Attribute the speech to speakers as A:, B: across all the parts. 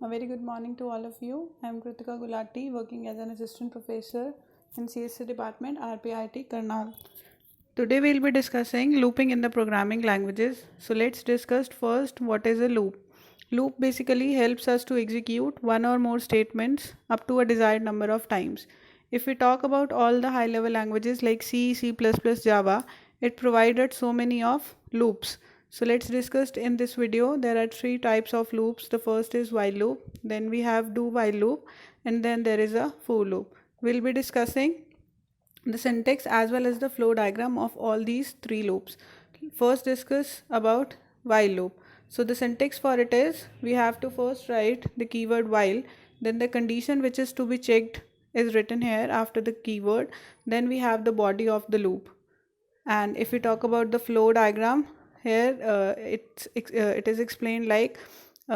A: A very good morning to all of you. I am Kritika Gulati, working as an assistant professor in CSC department, RPIT, Karnal. Today we'll be discussing looping in the programming languages. So let's discuss first what is a loop. Loop basically helps us to execute one or more statements up to a desired number of times. If we talk about all the high level languages like C, C++, Java, it provided so many of loops. So let's discuss in this video. There are three types of loops. The first is while loop, then we have do while loop, and then there is a for loop. We'll be discussing the syntax as well as the flow diagram of all these three loops. First discuss about while loop. So the syntax for it is, we have to first write the keyword while, then the condition which is to be checked is written here after the keyword, then we have the body of the loop. And if we talk about the flow diagram, here it is explained like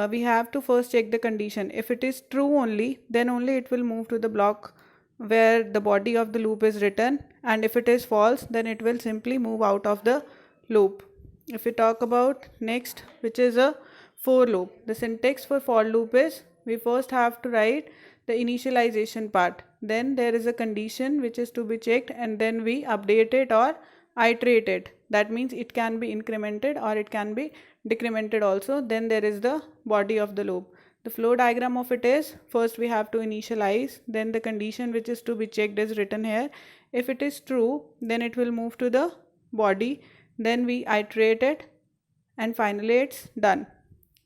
A: we have to first check the condition. If it is true only, then only it will move to the block where the body of the loop is written, and if it is false, then it will simply move out of the loop. If we talk about next, which is a for loop, the syntax for loop is, we first have to write the initialization part, then there is a condition which is to be checked, and then we update it or iterate it. That means it can be incremented or it can be decremented also. Then there is the body of the loop. The flow diagram of it is, first we have to initialize, then the condition which is to be checked is written here. If it is true, then it will move to the body, then we iterate it, and finally it's done.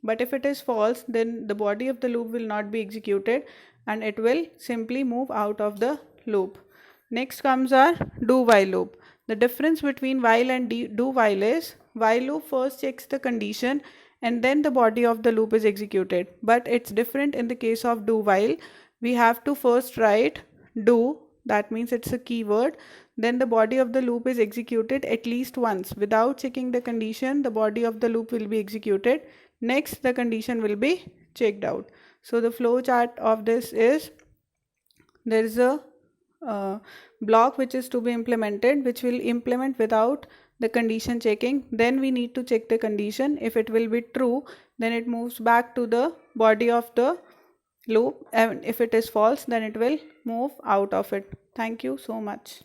A: But if it is false, then the body of the loop will not be executed and it will simply move out of the loop. Next comes our do while loop. The difference between while and do while is, while loop first checks the condition and then the body of the loop is executed. But it's different in the case of do while. We have to first write do, that means it's a keyword, then the body of the loop is executed at least once. Without checking the condition, the body of the loop will be executed. Next, the condition will be checked out. So the flow chart of this is, there is a block which is to be implemented, which will implement without the condition checking. Then we need to check the condition. If it will be true, then it moves back to the body of the loop, and if it is false, then it will move out of it. Thank you so much.